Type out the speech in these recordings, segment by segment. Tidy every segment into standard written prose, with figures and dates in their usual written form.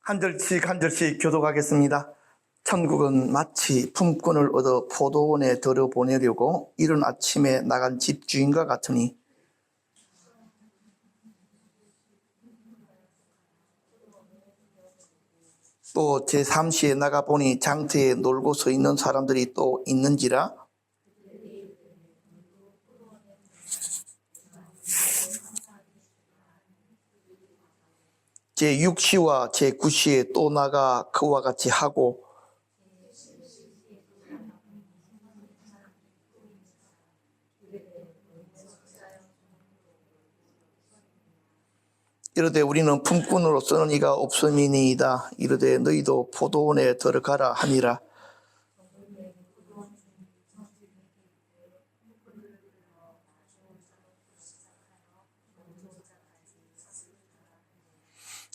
한 절씩 교독하겠습니다. 천국은 마치 품꾼을 얻어 포도원에 들여보내려고 이른 아침에 나간 집주인과 같으니, 또 제3시에 나가보니 장터에 놀고 서 있는 사람들이 또 있는지라. 제6시와 제9시에 또 나가 그와 같이 하고, 이르되 우리는 품꾼으로 쓰는 이가 없음이니이다. 이르되 너희도 포도원에 들어가라 하니라.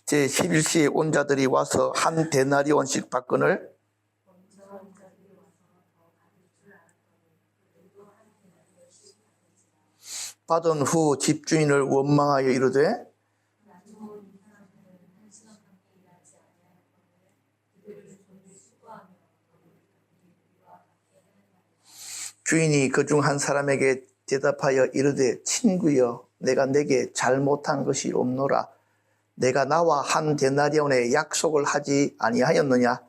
제11시에 온 자들이 와서 한 데나리온씩 받거늘, 받은 후 집주인을 원망하여 이르되 주인이 그중 한 사람에게 대답하여 이르되 친구여, 내가 내게 잘못한 것이 없노라. 내가 나와 한 데나리온의 약속을 하지 아니하였느냐?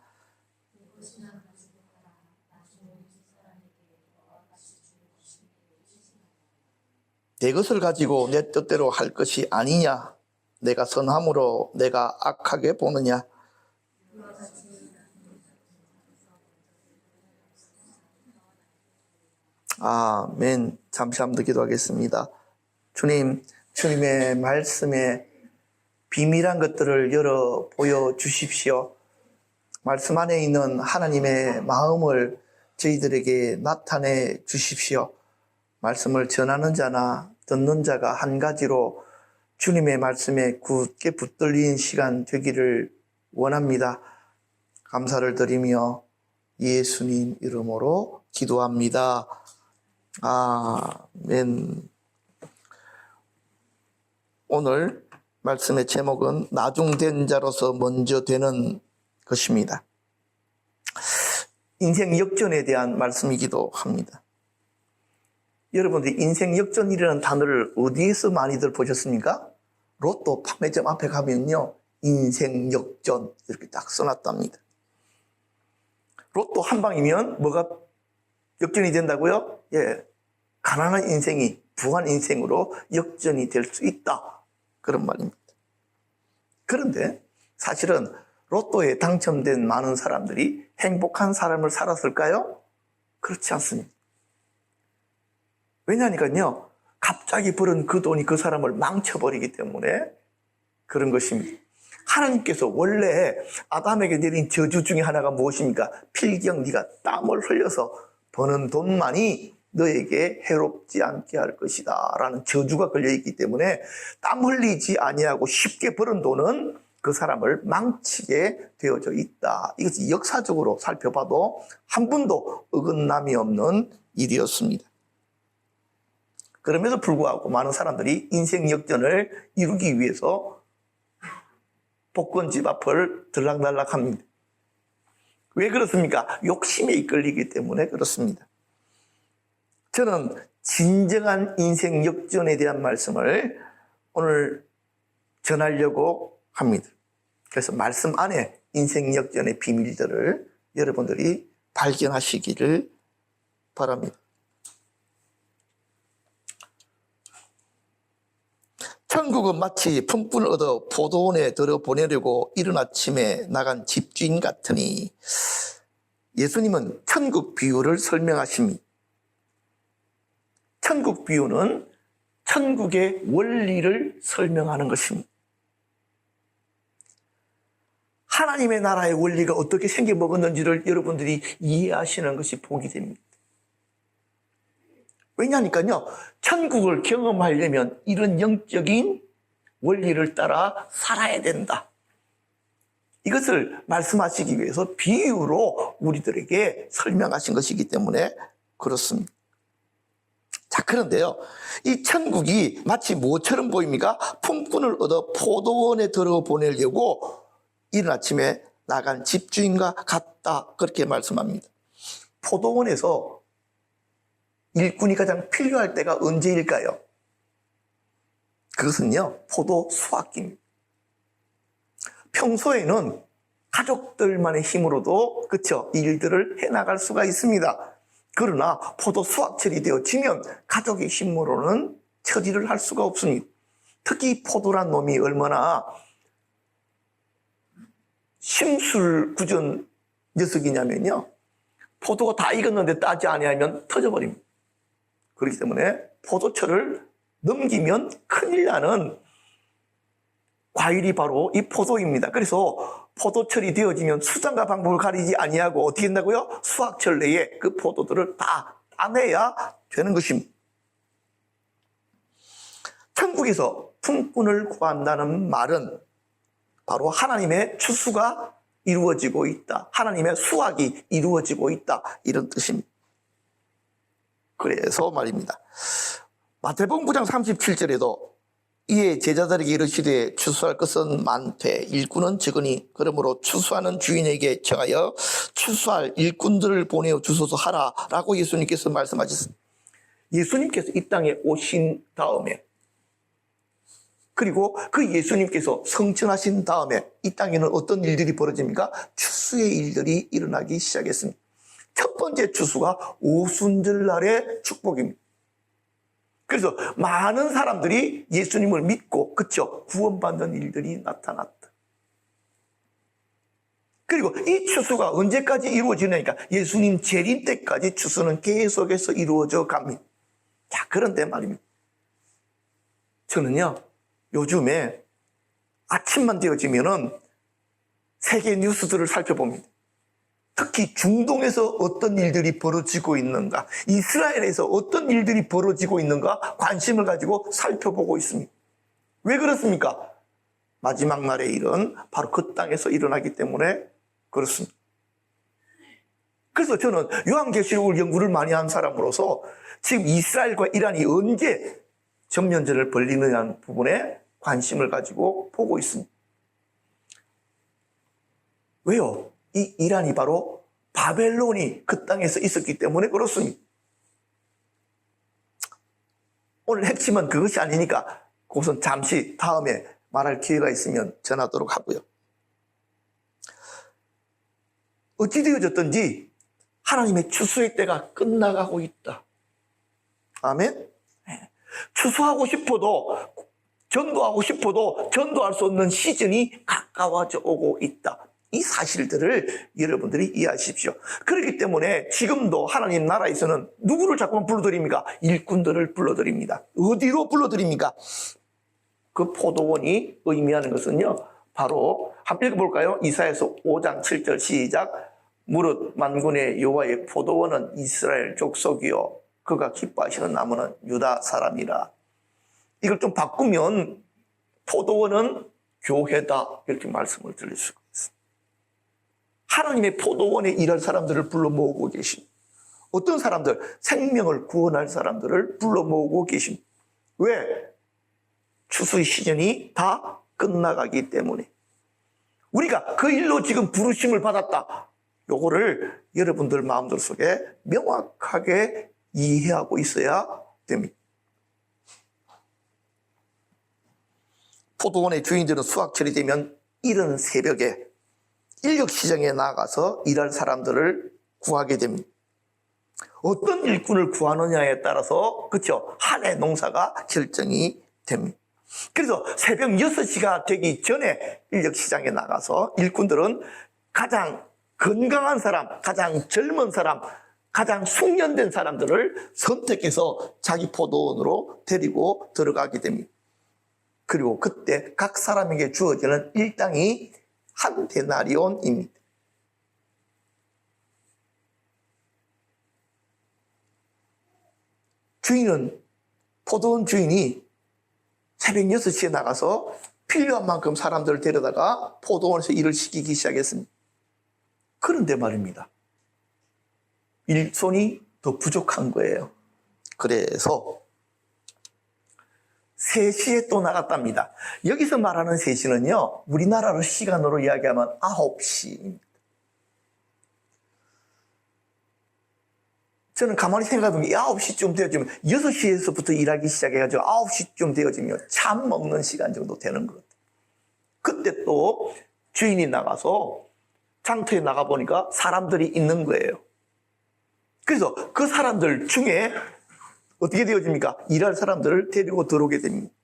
내 것을 가지고 내 뜻대로 할 것이 아니냐? 내가 선함으로 내가 악하게 보느냐? 아멘. 잠시 한번 더 기도하겠습니다. 주님, 주님의 말씀에 비밀한 것들을 열어 보여주십시오. 말씀 안에 있는 하나님의 마음을 저희들에게 나타내 주십시오. 말씀을 전하는 자나 듣는 자가 한 가지로 주님의 말씀에 굳게 붙들린 시간 되기를 원합니다. 감사를 드리며 예수님 이름으로 기도합니다. 아멘. 오늘 말씀의 제목은 나중된 자로서 먼저 되는 것입니다. 인생 역전에 대한 말씀이기도 합니다. 여러분들이 인생 역전이라는 단어를 어디에서 많이들 보셨습니까? 로또 판매점 앞에 가면요, 인생 역전 이렇게 딱 써놨답니다. 로또 한 방이면 뭐가 역전이 된다고요? 예, 가난한 인생이 부한 인생으로 역전이 될 수 있다, 그런 말입니다. 그런데 사실은 로또에 당첨된 많은 사람들이 행복한 삶을 살았을까요? 그렇지 않습니다. 왜냐하니까요, 갑자기 벌은 그 돈이 그 사람을 망쳐버리기 때문에 그런 것입니다. 하나님께서 원래 아담에게 내린 저주 중에 하나가 무엇입니까? 필경 네가 땀을 흘려서 버는 돈만이 너에게 해롭지 않게 할 것이다 라는 저주가 걸려있기 때문에 땀 흘리지 아니하고 쉽게 벌은 돈은 그 사람을 망치게 되어져 있다. 이것이 역사적으로 살펴봐도 한 번도 어긋남이 없는 일이었습니다. 그럼에도 불구하고 많은 사람들이 인생 역전을 이루기 위해서 복권집 앞을 들락날락합니다. 왜 그렇습니까? 욕심에 이끌리기 때문에 그렇습니다. 저는 진정한 인생 역전에 대한 말씀을 오늘 전하려고 합니다. 그래서 말씀 안에 인생 역전의 비밀들을 여러분들이 발견하시기를 바랍니다. 천국은 마치 품꾼을 얻어 포도원에 들여보내려고 이른 아침에 나간 집주인 같으니, 예수님은 천국 비유를 설명하십니다. 천국 비유는 천국의 원리를 설명하는 것입니다. 하나님의 나라의 원리가 어떻게 생겨먹었는지를 여러분들이 이해하시는 것이 복이 됩니다. 왜냐하니까요, 천국을 경험하려면 이런 영적인 원리를 따라 살아야 된다. 이것을 말씀하시기 위해서 비유로 우리들에게 설명하신 것이기 때문에 그렇습니다. 자, 그런데요, 이 천국이 마치 뭐처럼 보입니까? 품꾼을 얻어 포도원에 들어보내려고 이른 아침에 나간 집주인과 같다, 그렇게 말씀합니다. 포도원에서 일꾼이 가장 필요할 때가 언제일까요? 그것은요, 포도 수확기입니다. 평소에는 가족들만의 힘으로도 그쵸, 일들을 해나갈 수가 있습니다. 그러나 포도 수확철이 되어지면 가족의 힘으로는 처리를 할 수가 없습니다. 특히 포도란 놈이 얼마나 심술궂은 녀석이냐면요, 포도가 다 익었는데 따지 아니하면 터져버립니다. 그렇기 때문에 포도철을 넘기면 큰일 나는 과일이 바로 이 포도입니다. 그래서 포도철이 되어지면 수단과 방법을 가리지 아니하고 어떻게 한다고요? 수확철 내에 그 포도들을 다 따내야 되는 것입니다. 천국에서 품꾼을 구한다는 말은 바로 하나님의 추수가 이루어지고 있다, 하나님의 수확이 이루어지고 있다, 이런 뜻입니다. 그래서 말입니다, 마태복음 9장 37절에도 이에 제자들에게 이르시되 추수할 것은 많되 일꾼은 적으니 그러므로 추수하는 주인에게 청하여 추수할 일꾼들을 보내어 주소서 하라라고 예수님께서 말씀하셨습니다. 예수님께서 이 땅에 오신 다음에, 그리고 그 예수님께서 성천하신 다음에 이 땅에는 어떤 일들이 벌어집니까? 추수의 일들이 일어나기 시작했습니다. 첫 번째 추수가 오순절날의 축복입니다. 그래서 많은 사람들이 예수님을 믿고 그쵸, 구원받는 일들이 나타났다. 그리고 이 추수가 언제까지 이루어지냐니까 예수님 재림 때까지 추수는 계속해서 이루어져 갑니다. 자, 그런데 말입니다, 저는요 요즘에 아침만 되어지면은 세계 뉴스들을 살펴봅니다. 특히 중동에서 어떤 일들이 벌어지고 있는가, 이스라엘에서 어떤 일들이 벌어지고 있는가 관심을 가지고 살펴보고 있습니다. 왜 그렇습니까? 마지막 날의 일은 바로 그 땅에서 일어나기 때문에 그렇습니다. 그래서 저는 요한계시록을 연구를 많이 한 사람으로서 지금 이스라엘과 이란이 언제 전면전을 벌리느냐는 부분에 관심을 가지고 보고 있습니다. 왜요? 이 이란이 바로 바벨론이 그 땅에서 있었기 때문에 그렇습니다. 오늘 핵심은 그것이 아니니까 그것은 잠시 다음에 말할 기회가 있으면 전하도록 하고요. 어찌 되어졌든지 하나님의 추수의 때가 끝나가고 있다. 아멘? 추수하고 싶어도, 전도하고 싶어도 전도할 수 없는 시즌이 가까워져 오고 있다. 이 사실들을 여러분들이 이해하십시오. 그렇기 때문에 지금도 하나님 나라에서는 누구를 자꾸만 불러드립니까? 일꾼들을 불러드립니다. 어디로 불러드립니까? 그 포도원이 의미하는 것은요, 바로 한번 읽어볼까요? 이사야서 5장 7절 시작. 무릇 만군의 여호와의 포도원은 이스라엘 족속이요 그가 기뻐하시는 나무는 유다 사람이라. 이걸 좀 바꾸면 포도원은 교회다, 이렇게 말씀을 드릴 수가 있습니다. 하나님의 포도원에 일할 사람들을 불러 모으고 계십니다. 어떤 사람들? 생명을 구원할 사람들을 불러 모으고 계십니다. 왜? 추수의 시즌이 다 끝나가기 때문에. 우리가 그 일로 지금 부르심을 받았다, 요거를 여러분들 마음들 속에 명확하게 이해하고 있어야 됩니다. 포도원의 주인들은 수확철이 되면 이른 새벽에 인력시장에 나가서 일할 사람들을 구하게 됩니다. 어떤 일꾼을 구하느냐에 따라서 그렇죠, 한 해 농사가 결정이 됩니다. 그래서 새벽 6시가 되기 전에 인력시장에 나가서 일꾼들은 가장 건강한 사람, 가장 젊은 사람, 가장 숙련된 사람들을 선택해서 자기 포도원으로 데리고 들어가게 됩니다. 그리고 그때 각 사람에게 주어지는 일당이 한 데나리온입니다. 주인은, 포도원 주인이 새벽 6시에 나가서 필요한 만큼 사람들을 데려다가 포도원에서 일을 시키기 시작했습니다. 그런데 말입니다, 일손이 더 부족한 거예요. 그래서 3시에 또 나갔답니다. 여기서 말하는 3시는요, 우리나라로 시간으로 이야기하면 9시. 저는 가만히 생각해보면 9시쯤 되어지면 6시에서부터 일하기 시작해가지고 9시쯤 되어지면 참 먹는 시간 정도 되는 것 같아요. 그때 또 주인이 나가서 장터에 나가보니까 사람들이 있는 거예요. 그래서 그 사람들 중에 어떻게 되어집니까? 일할 사람들을 데리고 들어오게 됩니다.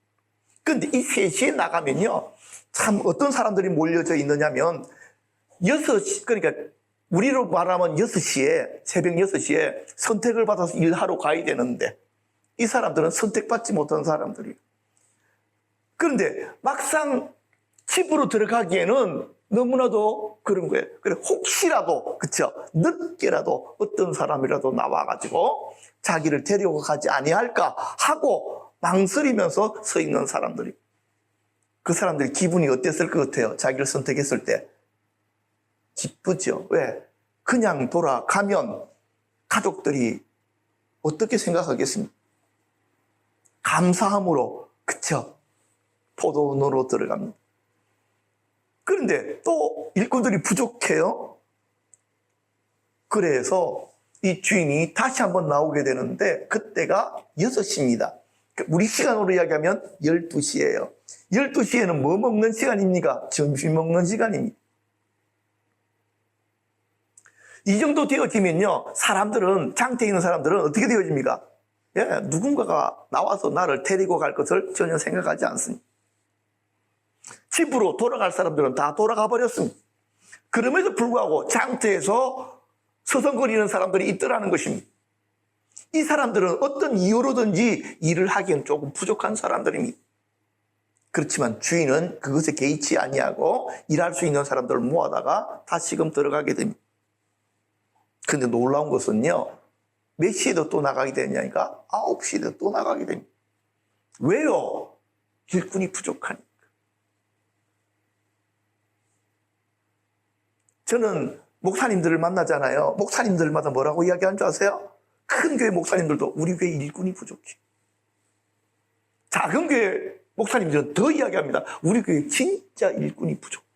그런데 이 3시에 나가면요, 참 어떤 사람들이 몰려져 있느냐면 6시, 그러니까 우리로 말하면 6시에, 새벽 6시에 선택을 받아서 일하러 가야 되는데 이 사람들은 선택받지 못한 사람들이에요. 그런데 막상 집으로 들어가기에는 너무나도 그런 거예요. 그래, 혹시라도, 그쵸? 늦게라도 어떤 사람이라도 나와가지고 자기를 데리고 가지 아니할까 하고 망설이면서 서 있는 사람들이. 그 사람들 기분이 어땠을 것 같아요? 자기를 선택했을 때. 기쁘죠. 왜? 그냥 돌아가면 가족들이 어떻게 생각하겠습니까? 감사함으로, 그쵸? 포도원으로 들어갑니다. 그런데 또 일꾼들이 부족해요. 그래서 이 주인이 다시 한번 나오게 되는데 그때가 6시입니다. 우리 시간으로 이야기하면 12시예요. 12시에는 뭐 먹는 시간입니까? 점심 먹는 시간입니다. 이 정도 되어지면요, 사람들은, 장터에 있는 사람들은 어떻게 되어집니까? 예, 누군가가 나와서 나를 데리고 갈 것을 전혀 생각하지 않습니다. 집으로 돌아갈 사람들은 다 돌아가 버렸습니다. 그럼에도 불구하고 장터에서 서성거리는 사람들이 있더라는 것입니다. 이 사람들은 어떤 이유로든지 일을 하기엔 조금 부족한 사람들입니다. 그렇지만 주인은 그것에 개의치 아니하고 일할 수 있는 사람들을 모아다가 다시금 들어가게 됩니다. 근데 놀라운 것은요, 몇 시에도 또 나가게 되냐니까 9시에도 또 나가게 됩니다. 왜요? 일꾼이 부족하니까. 저는 목사님들을 만나잖아요. 목사님들마다 뭐라고 이야기하는 줄 아세요? 큰 교회 목사님들도 우리 교회 일꾼이 부족해. 작은 교회 목사님들은 더 이야기합니다. 우리 교회 진짜 일꾼이 부족해.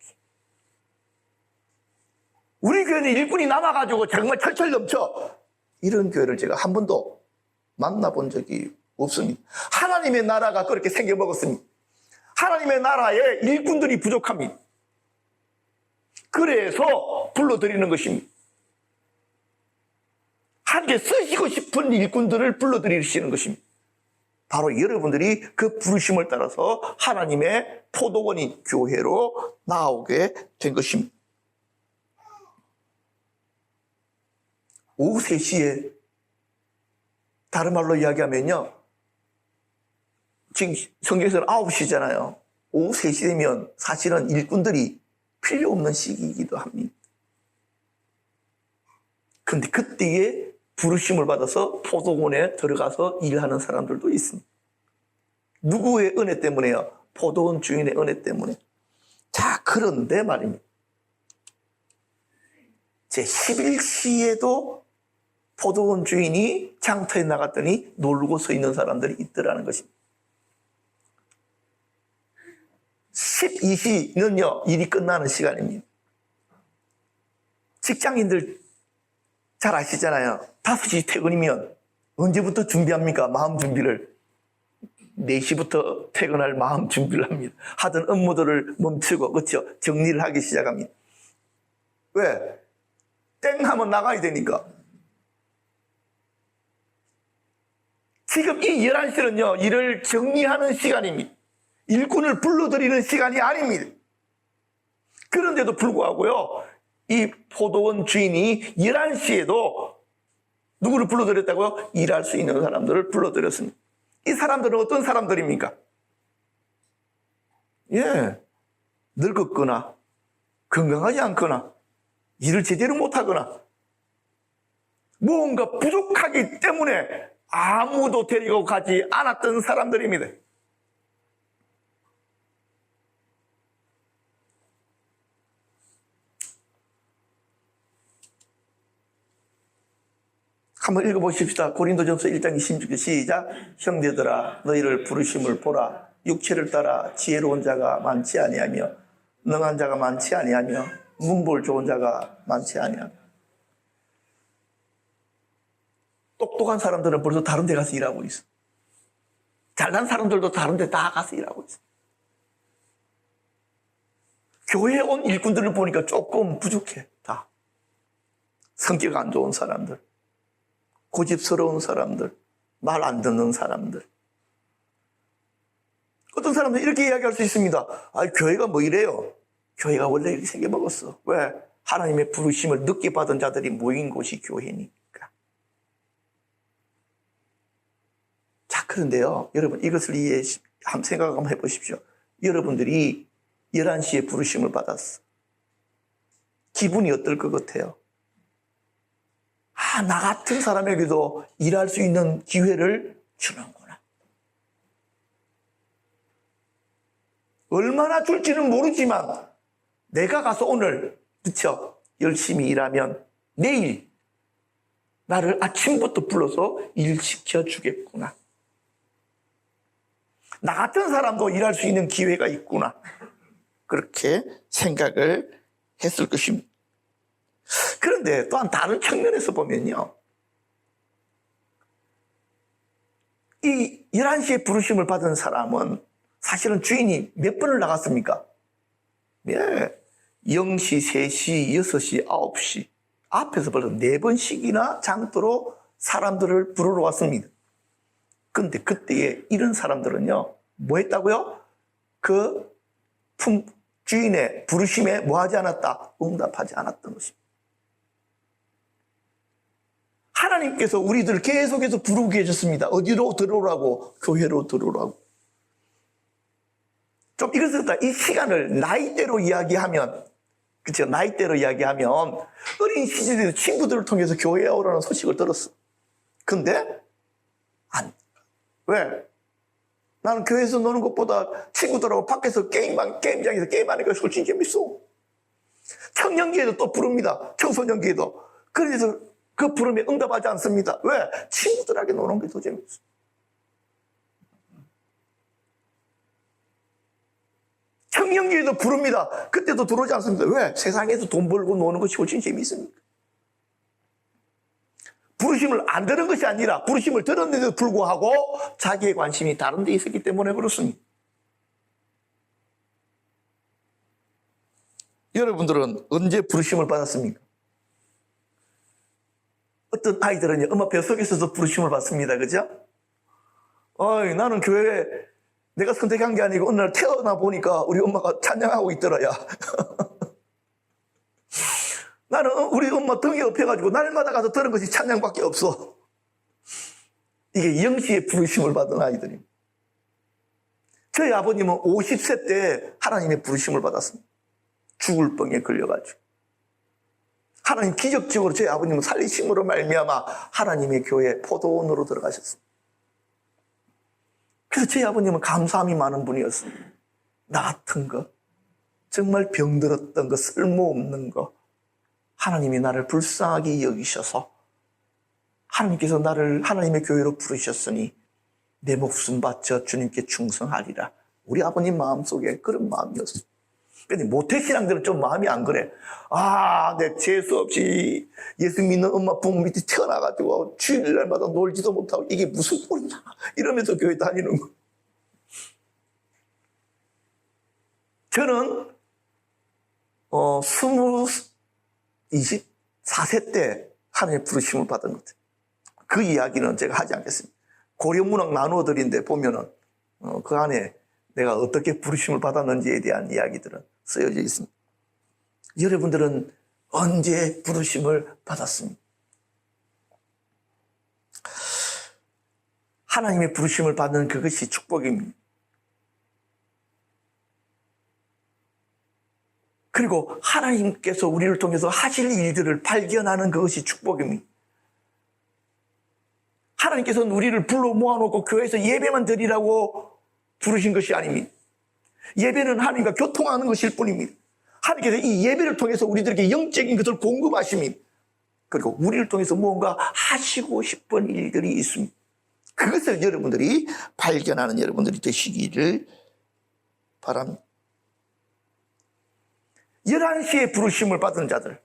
우리 교회는 일꾼이 남아가지고 정말 철철 넘쳐. 이런 교회를 제가 한 번도 만나본 적이 없습니다. 하나님의 나라가 그렇게 생겨먹었습니다. 하나님의 나라에 일꾼들이 부족합니다. 그래서 불러드리는 것입니다. 함께 쓰시고 싶은 일꾼들을 불러드리시는 것입니다. 바로 여러분들이 그 부르심을 따라서 하나님의 포도원이 교회로 나오게 된 것입니다. 오후 3시에 다른 말로 이야기하면요, 지금 성경에서는 9시잖아요. 오후 3시 되면 사실은 일꾼들이 필요 없는 시기이기도 합니다. 그런데 그때에 부르심을 받아서 포도원에 들어가서 일하는 사람들도 있습니다. 누구의 은혜 때문에요? 포도원 주인의 은혜 때문에. 자, 그런데 말입니다. 제 11시에도 포도원 주인이 장터에 나갔더니 놀고 서 있는 사람들이 있더라는 것입니다. 12시는요, 일이 끝나는 시간입니다. 직장인들 잘 아시잖아요. 5시 퇴근이면 언제부터 준비합니까? 마음 준비를. 4시부터 퇴근할 마음 준비를 합니다. 하던 업무들을 멈추고, 그렇죠? 정리를 하기 시작합니다. 왜? 땡 하면 나가야 되니까. 지금 이 11시는요, 일을 정리하는 시간입니다. 일꾼을 불러들이는 시간이 아닙니다. 그런데도 불구하고요, 이 포도원 주인이 11시에도 누구를 불러들였다고요? 일할 수 있는 사람들을 불러들였습니다. 이 사람들은 어떤 사람들입니까? 예, 늙었거나 건강하지 않거나 일을 제대로 못하거나 무언가 부족하기 때문에 아무도 데리고 가지 않았던 사람들입니다. 한번 읽어보십시다. 고린도전서 1장 26절 시작. 형제들아 너희를 부르심을 보라. 육체를 따라 지혜로운 자가 많지 아니하며 능한 자가 많지 아니하며 문볼 좋은 자가 많지 아니하며. 똑똑한 사람들은 벌써 다른 데 가서 일하고 있어. 잘난 사람들도 다른 데 다 가서 일하고 있어. 교회에 온 일꾼들을 보니까 조금 부족해. 다 성격 안 좋은 사람들, 고집스러운 사람들, 말 안 듣는 사람들. 어떤 사람들은 이렇게 이야기할 수 있습니다. 아, 교회가 뭐 이래요? 교회가 원래 이렇게 생겨먹었어. 왜? 하나님의 부르심을 늦게 받은 자들이 모인 곳이 교회니까. 자, 그런데요, 여러분 이것을 한번 생각 한번 해보십시오. 여러분들이 11시에 부르심을 받았어. 기분이 어떨 것 같아요? 아, 나 같은 사람에게도 일할 수 있는 기회를 주는구나. 얼마나 줄지는 모르지만 내가 가서 오늘, 그쵸? 열심히 일하면 내일 나를 아침부터 불러서 일 시켜주겠구나. 나 같은 사람도 일할 수 있는 기회가 있구나. 그렇게 생각을 했을 것입니다. 그런데 또한 다른 측면에서 보면요, 이 11시에 부르심을 받은 사람은 사실은 주인이 몇 번을 나갔습니까? 네, 0시, 3시, 6시, 9시 앞에서 벌써 4번씩이나 장터로 사람들을 부르러 왔습니다. 근데 그때에 이런 사람들은요, 뭐 했다고요? 그 주인의 부르심에 뭐 하지 않았다? 응답하지 않았던 것입니다. 하나님께서 우리들 계속해서 부르고 계셨습니다. 어디로 들어오라고? 교회로 들어오라고. 좀 이것을 이 시간을 나이대로 이야기하면, 그쵸? 나이대로 이야기하면 어린 시절에 친구들을 통해서 교회에 오라는 소식을 들었어. 근데 왜? 나는 교회에서 노는 것보다 친구들하고 밖에서 게임장에서 게임하는 게 훨씬 재밌어. 청년기에도 또 부릅니다. 청소년기에도. 그래서 그 부름에 응답하지 않습니다. 왜? 친구들하고 노는 게 더 재밌어. 청년기에도 부릅니다. 그때도 들어오지 않습니다. 왜? 세상에서 돈 벌고 노는 것이 훨씬 재밌습니까? 부르심을 안 들은 것이 아니라 부르심을 들었는데도 불구하고 자기의 관심이 다른 데 있었기 때문에 그렇습니다. 여러분들은 언제 부르심을 받았습니까? 어떤 아이들은요, 엄마 뱃속에서도 부르심을 받습니다. 그죠? 나는 교회에 내가 선택한 게 아니고 어느 날 태어나 보니까 우리 엄마가 찬양하고 있더라, 야. 나는 우리 엄마 등에 업혀가지고 날마다 가서 들은 것이 찬양밖에 없어. 이게 영시의 부르심을 받은 아이들입니다. 저희 아버님은 50세 때 하나님의 부르심을 받았습니다. 죽을 병에 걸려가지고. 하나님 기적적으로 저희 아버님은 살리심으로 말미암아 하나님의 교회 포도원으로 들어가셨습니다. 그래서 저희 아버님은 감사함이 많은 분이었습니다. 나 같은 거, 정말 병들었던 거, 쓸모없는 거, 하나님이 나를 불쌍하게 여기셔서 하나님께서 나를 하나님의 교회로 부르셨으니 내 목숨 바쳐 주님께 충성하리라. 우리 아버님 마음속에 그런 마음이었어요. 근데 모태신앙들은 좀 마음이 안 그래. 내 재수 없이 예수 믿는 엄마 부모 밑에 태어나가지고 주일날마다 놀지도 못하고 이게 무슨 꼴이냐 이러면서 교회 다니는 거. 저는 24세 때 하나님의 부르심을 받은 것 같아요. 그 이야기는 제가 하지 않겠습니다. 고려문학 나누어 드린데 보면은 그 안에 내가 어떻게 부르심을 받았는지에 대한 이야기들은 쓰여져 있습니다. 여러분들은 언제 부르심을 받았습니까? 하나님의 부르심을 받는 그것이 축복입니다. 그리고 하나님께서 우리를 통해서 하실 일들을 발견하는 그것이 축복입니다. 하나님께서는 우리를 불러 모아놓고 교회에서 예배만 드리라고 부르신 것이 아닙니다. 예배는 하나님과 교통하는 것일 뿐입니다. 하나님께서 이 예배를 통해서 우리들에게 영적인 것을 공급하십니다. 그리고 우리를 통해서 무언가 하시고 싶은 일들이 있습니다. 그것을 여러분들이 발견하는 여러분들이 되시기를 바랍니다. 11시에 부르심을 받은 자들.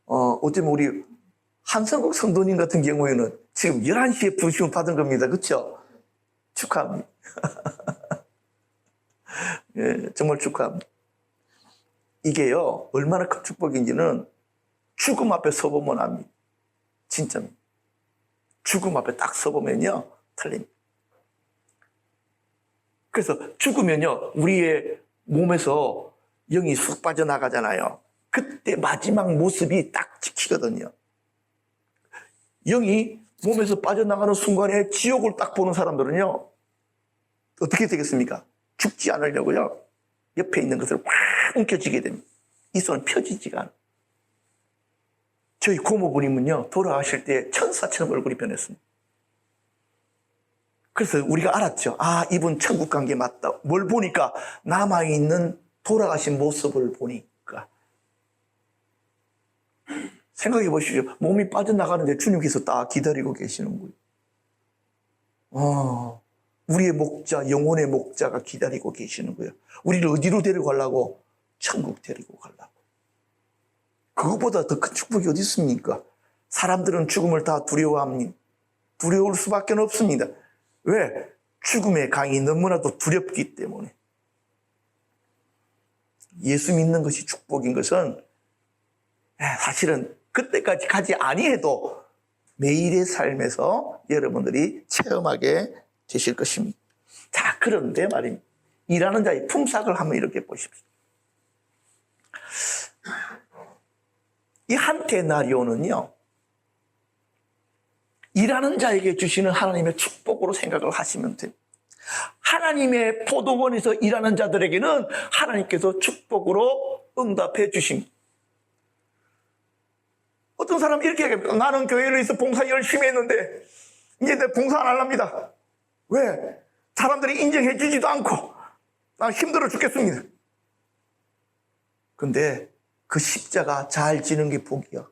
어쩌면 우리 한성국 성도님 같은 경우에는 지금 11시에 부르심을 받은 겁니다. 그렇죠? 축하합니다. 예, 정말 축하합니다. 이게요, 얼마나 큰 축복인지는 죽음 앞에 서보면 압니다. 진짜입니다. 죽음 앞에 딱 서보면요, 틀립니다. 그래서 죽으면요, 우리의 몸에서 영이 쑥 빠져나가잖아요. 그때 마지막 모습이 딱 지키거든요. 영이 몸에서 빠져나가는 순간에 지옥을 딱 보는 사람들은요, 어떻게 되겠습니까? 죽지 않으려고요, 옆에 있는 것을 확 움켜쥐게 됩니다. 이 손은 펴지지가 않아요. 저희 고모부님은요, 돌아가실 때 천사처럼 얼굴이 변했습니다. 그래서 우리가 알았죠. 아, 이분 천국 간 게 맞다. 뭘 보니까? 남아있는 돌아가신 모습을 보니까. 생각해 보시죠. 몸이 빠져나가는데 주님께서 딱 기다리고 계시는 거예요. 우리의 목자, 영혼의 목자가 기다리고 계시는 거예요. 우리를 어디로 데려가려고? 천국 데리고 가려고. 그것보다 더 큰 축복이 어디 있습니까? 사람들은 죽음을 다 두려워합니다. 두려울 수밖에 없습니다. 왜? 죽음의 강이 너무나도 두렵기 때문에. 예수 믿는 것이 축복인 것은 사실은 그때까지 가지 아니해도 매일의 삶에서 여러분들이 체험하게 되실 것입니다. 자, 그런데 말입니다. 일하는 자의 품삯을 한번 이렇게 보십시오. 이 한 데나리온은요, 일하는 자에게 주시는 하나님의 축복으로 생각을 하시면 돼요. 하나님의 포도원에서 일하는 자들에게는 하나님께서 축복으로 응답해 주십니다. 어떤 사람이 이렇게 얘기합니다. 나는 교회를 위해서 봉사 열심히 했는데 이제 내 봉사 안 합니다. 왜? 사람들이 인정해 주지도 않고 난 힘들어 죽겠습니다. 근데 그 십자가 잘 지는 게 복이야.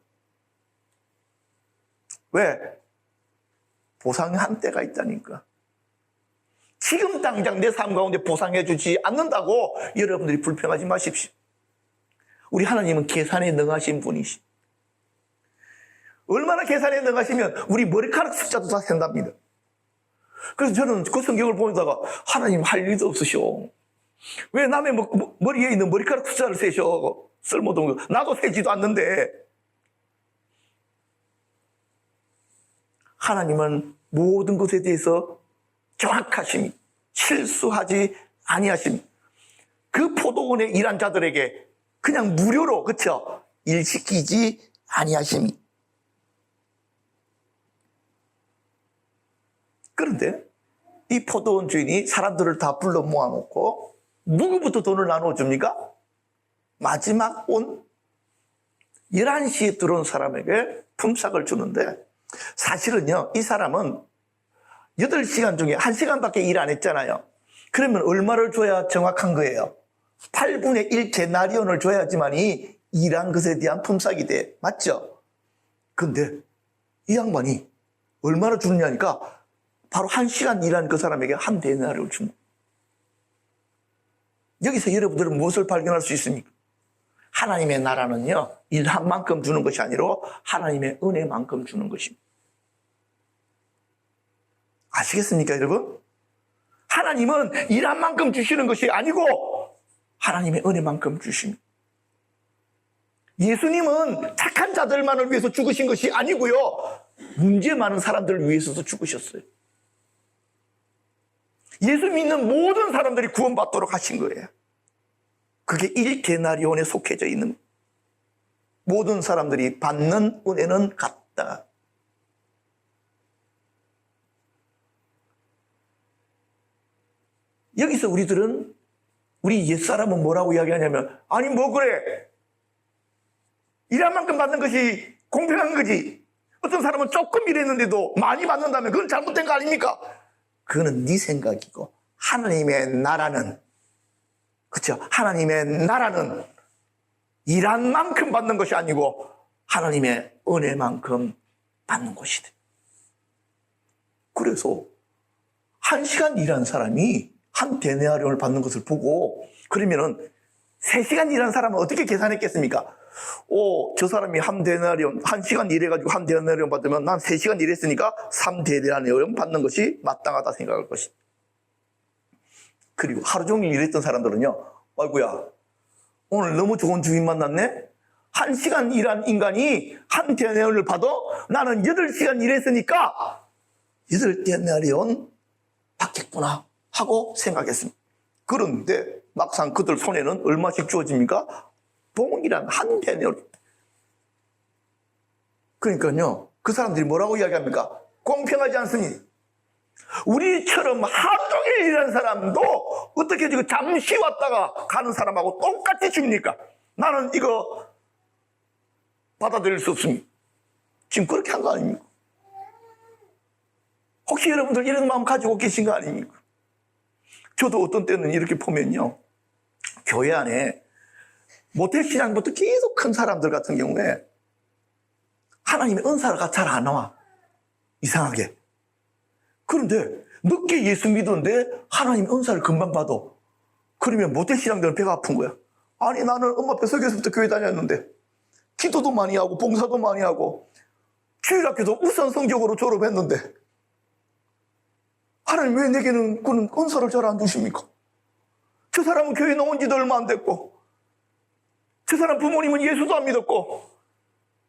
왜? 보상이 한때가 있다니까. 지금 당장 내 삶 가운데 보상해 주지 않는다고 여러분들이 불평하지 마십시오. 우리 하나님은 계산에 능하신 분이시. 얼마나 계산에 능하시면 우리 머리카락 숫자도 다 센답니다. 그래서 저는 그 성경을 보다가 하나님 할 일도 없으셔. 왜 남의 머리에 있는 머리카락 숫자를 세셔? 쓸모도 없고 나도 세지도 않는데. 하나님은 모든 것에 대해서 정확하심이, 실수하지 아니하심. 그 포도원에 일한 자들에게 그냥 무료로, 그렇죠? 일시키지 아니하심이. 그런데 이 포도원 주인이 사람들을 다 불러 모아놓고 누구부터 돈을 나눠줍니까? 마지막 온 11시에 들어온 사람에게 품삯을 주는데, 사실은요, 이 사람은 8시간 중에 1시간밖에 일 안 했잖아요. 그러면 얼마를 줘야 정확한 거예요? 8분의 1 데나리온을 줘야지만이 일한 것에 대한 품삯이 돼. 맞죠? 근데 이 양반이 얼마나 주느냐니까 바로 1시간 일한 그 사람에게 한 데나리온을 줍니다. 여기서 여러분들은 무엇을 발견할 수 있습니까? 하나님의 나라는요, 일한 만큼 주는 것이 아니라 하나님의 은혜만큼 주는 것입니다. 아시겠습니까, 여러분? 하나님은 일한 만큼 주시는 것이 아니고 하나님의 은혜만큼 주십니다. 예수님은 착한 자들만을 위해서 죽으신 것이 아니고요, 문제 많은 사람들을 위해서도 죽으셨어요. 예수 믿는 모든 사람들이 구원받도록 하신 거예요. 그게 1데나리온에 속해져 있는, 모든 사람들이 받는 은혜는 같다. 여기서 우리들은, 우리 옛사람은 뭐라고 이야기하냐면, 아니 뭐 그래, 일한 만큼 받는 것이 공평한 거지. 어떤 사람은 조금 일했는데도 많이 받는다면 그건 잘못된 거 아닙니까? 그거는 네 생각이고, 하나님의 나라는, 그렇죠? 하나님의 나라는 일한 만큼 받는 것이 아니고 하나님의 은혜만큼 받는 것이다. 그래서 1시간 일한 사람이 한 데나리온을 받는 것을 보고, 그러면은 3시간 일한 사람은 어떻게 계산했겠습니까? 저 사람이 한 데나리온, 1시간 일해가지고 한 데나리온 받으면 난 3시간 일했으니까 3데나리온 받는 것이 마땅하다 생각할 것입니다. 그리고 하루 종일 일했던 사람들은요, 아이고야, 오늘 너무 좋은 주인 만났네? 1시간 일한 인간이 한 데나리온을 받아? 나는 8시간 일했으니까 8데나리온 받겠구나 하고 생각했습니다. 그런데 막상 그들 손에는 얼마씩 주어집니까? 동일한 한 데나리온. 그러니까요, 그 사람들이 뭐라고 이야기합니까? 공평하지 않습니다. 우리처럼 하루 종일 일하는 사람도 어떻게 지금 잠시 왔다가 가는 사람하고 똑같이 줍니까? 나는 이거 받아들일 수 없습니다. 지금 그렇게 한 거 아닙니까? 혹시 여러분들 이런 마음 가지고 계신 거 아닙니까? 저도 어떤 때는 이렇게 보면요, 교회 안에 모태신앙부터 계속 큰 사람들 같은 경우에 하나님의 은사가 잘 안 나와. 이상하게. 그런데 늦게 예수 믿었는데 하나님 은사를 금방 받아. 그러면 모태신앙들은 배가 아픈 거야. 아니, 나는 엄마 뱃속에서부터 교회 다녔는데 기도도 많이 하고 봉사도 많이 하고 주일학교도 우선 성적으로 졸업했는데 하나님 왜 내게는 그런 은사를 잘 안 주십니까? 저 사람은 교회 나온 지도 얼마 안 됐고, 저 사람 부모님은 예수도 안 믿었고,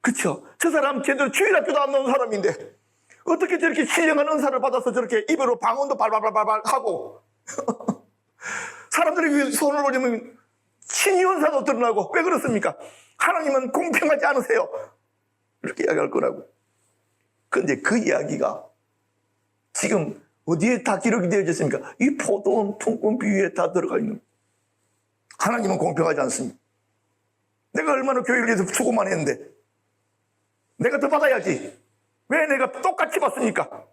그쵸? 저 사람 제대로 주일학교도 안 나온 사람인데 어떻게 저렇게 신령한 은사를 받아서 저렇게 입으로 방언도 발발발발 하고 사람들이 위에 손을 올리면 신의 은사도 드러나고, 왜 그렇습니까? 하나님은 공평하지 않으세요. 이렇게 이야기할 거라고. 그런데 그 이야기가 지금 어디에 다 기록이 되어졌습니까? 이 포도원 품꾼 비유에 다 들어가 있는 거예요. 하나님은 공평하지 않습니다. 내가 얼마나 교회를 위해서 수고만 했는데 내가 더 받아야지. 왜 내가 똑같이 받습니까?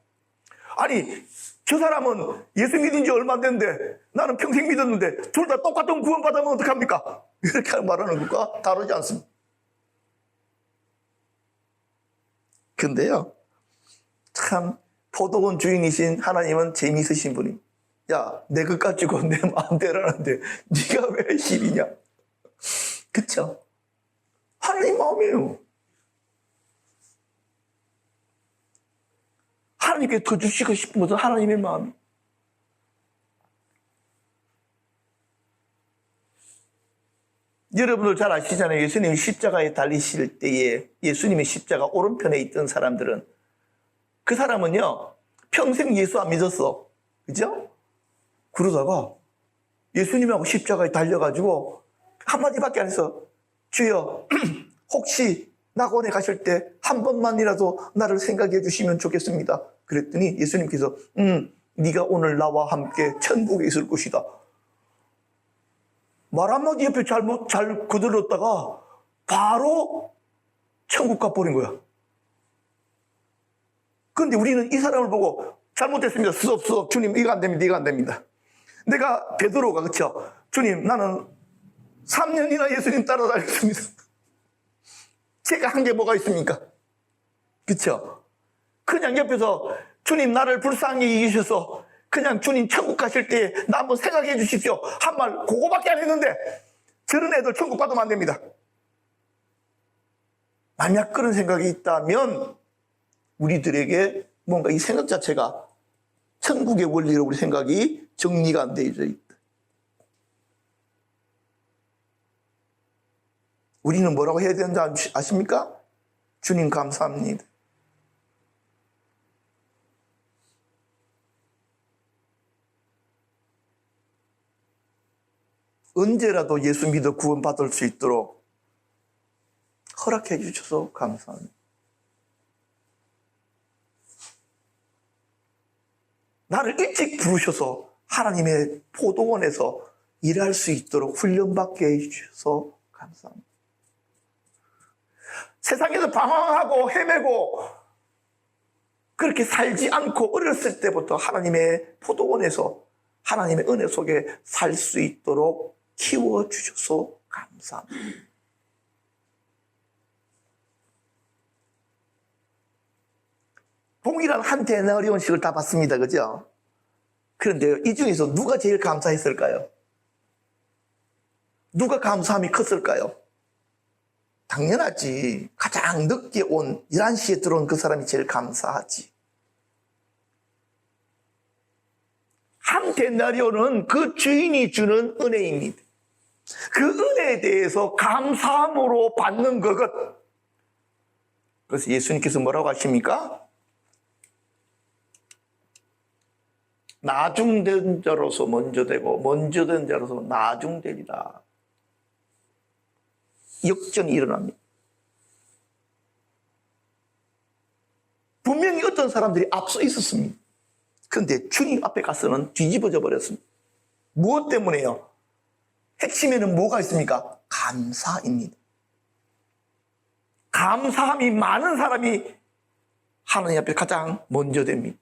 아니, 저 사람은 예수 믿은 지 얼마 안 됐는데 나는 평생 믿었는데 둘 다 똑같은 구원 받으면 어떡합니까? 이렇게 말하는 것과 다르지 않습니다. 근데요, 참 포도원 주인이신 하나님은 재미있으신 분이, 야, 내 것 가지고 내 마음대로 하는데 네가 왜 시비냐? 그쵸? 하나님 마음이에요. 하나님께 더 주시고 싶은 것은 하나님의 마음. 여러분들 잘 아시잖아요. 예수님이 십자가에 달리실 때에 예수님의 십자가 오른편에 있던 사람들은, 그 사람은요 평생 예수 안 믿었어. 그죠? 그러다가 예수님하고 십자가에 달려가지고 한마디밖에 안 했어. 주여, 혹시 낙원에 가실 때 한 번만이라도 나를 생각해 주시면 좋겠습니다. 그랬더니 예수님께서 네가 오늘 나와 함께 천국에 있을 것이다. 말 한마디 옆에 잘 거들었다가 바로 천국 가버린 거야. 그런데 우리는 이 사람을 보고 잘못했습니다. 수업 주님, 이거 안 됩니다. 이거 안 됩니다. 내가 베드로가, 그쵸? 주님, 나는 3년이나 예수님 따라다녔습니다. 제가 한 게 뭐가 있습니까? 그쵸? 그냥 옆에서 주님, 나를 불쌍히 여기셔서 그냥 주님 천국 가실 때 나 한번 생각해 주십시오 한 말 그거밖에 안 했는데, 저런 애들 천국 받으면 안 됩니다. 만약 그런 생각이 있다면 우리들에게 뭔가 이 생각 자체가 천국의 원리로 우리 생각이 정리가 안 되어 있다. 우리는 뭐라고 해야 되는지 아십니까? 주님 감사합니다. 언제라도 예수 믿어 구원받을 수 있도록 허락해 주셔서 감사합니다. 나를 일찍 부르셔서 하나님의 포도원에서 일할 수 있도록 훈련받게 해주셔서 감사합니다. 세상에서 방황하고 헤매고 그렇게 살지 않고 어렸을 때부터 하나님의 포도원에서 하나님의 은혜 속에 살 수 있도록 키워주셔서 감사합니다. 동일한 한 데나리온씩을 다 받습니다. 그죠? 그런데 이 중에서 누가 제일 감사했을까요? 누가 감사함이 컸을까요? 당연하지. 가장 늦게 온 11시에 들어온 그 사람이 제일 감사하지. 한 데나리온은 그 주인이 주는 은혜입니다. 그 은혜에 대해서 감사함으로 받는 그것. 그래서 예수님께서 뭐라고 하십니까? 나중된 자로서 먼저 되고 먼저 된 자로서 나중되리라. 역전이 일어납니다. 분명히 어떤 사람들이 앞서 있었습니다. 그런데 주님 앞에 가서는 뒤집어져 버렸습니다. 무엇 때문에요? 핵심에는 뭐가 있습니까? 감사입니다. 감사함이 많은 사람이 하나님 앞에 가장 먼저 됩니다.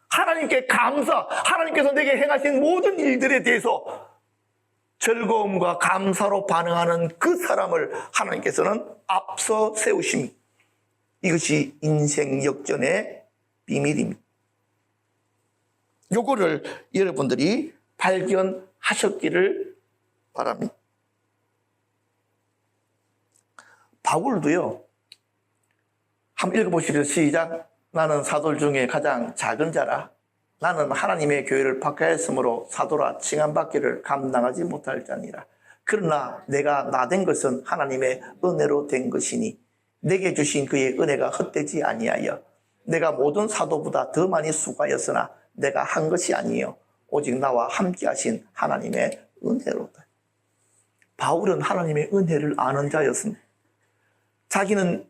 하나님께 하나님께서 내게 행하신 모든 일들에 대해서 즐거움과 감사로 반응하는 그 사람을 하나님께서는 앞서 세우십니다. 이것이 인생 역전의 비밀입니다. 요거를 여러분들이 발견하셨기를 바랍니다. 바울도요. 한번 읽어보시죠. 시작. 나는 사도들 중에 가장 작은 자라. 나는 하나님의 교회를 박해했으므로 사도라 칭함받기를 감당하지 못할 자니라. 그러나 내가 나된 것은 하나님의 은혜로 된 것이니 내게 주신 그의 은혜가 헛되지 아니하여 내가 모든 사도보다 더 많이 수고하였으나 내가 한 것이 아니요 오직 나와 함께 하신 하나님의 은혜로다. 바울은 하나님의 은혜를 아는 자였습니다. 자기는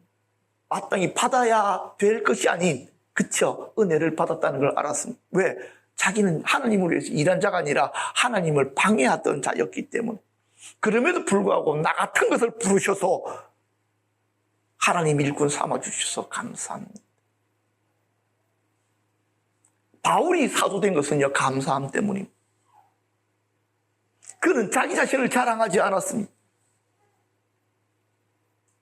마땅히 받아야 될 것이 아닌 그쵸? 은혜를 받았다는 걸 알았습니다. 왜? 자기는 하나님을 위해서 일한 자가 아니라 하나님을 방해하던 자였기 때문에. 그럼에도 불구하고 나 같은 것을 부르셔서 하나님 일꾼 삼아주셔서 감사합니다. 바울이 사도된 것은요, 감사함 때문입니다. 그는 자기 자신을 자랑하지 않았습니다.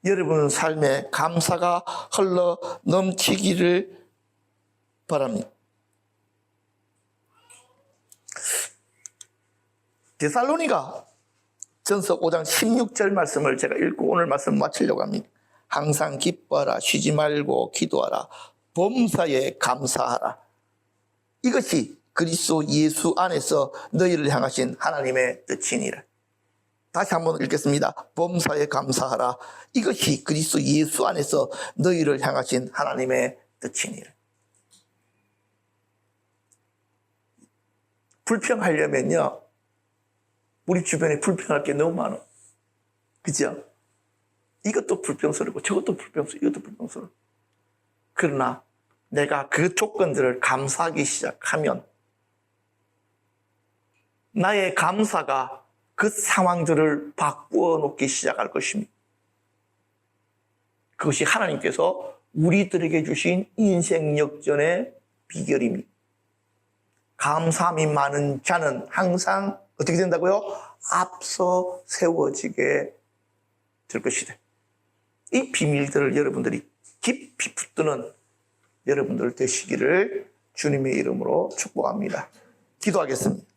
여러분 삶에 감사가 흘러 넘치기를 바랍니다. 데살로니가 전서 5장 16절 말씀을 제가 읽고 오늘 말씀 마치려고 합니다. 항상 기뻐하라, 쉬지 말고 기도하라, 범사에 감사하라. 이것이 그리스도 예수 안에서 너희를 향하신 하나님의 뜻이니라. 다시 한번 읽겠습니다. 범사에 감사하라. 이것이 그리스도 예수 안에서 너희를 향하신 하나님의 뜻이니라. 불평하려면요, 우리 주변에 불평할 게 너무 많아. 그죠? 이것도 불평스럽고 저것도 불평스럽고 이것도 불평스럽고. 그러나 내가 그 조건들을 감사하기 시작하면 나의 감사가 그 상황들을 바꾸어 놓기 시작할 것입니다. 그것이 하나님께서 우리들에게 주신 인생 역전의 비결입니다. 감사함이 많은 자는 항상 어떻게 된다고요? 앞서 세워지게 될 것이다. 이 비밀들을 여러분들이 깊이 붙드는 여러분들 되시기를 주님의 이름으로 축복합니다. 기도하겠습니다.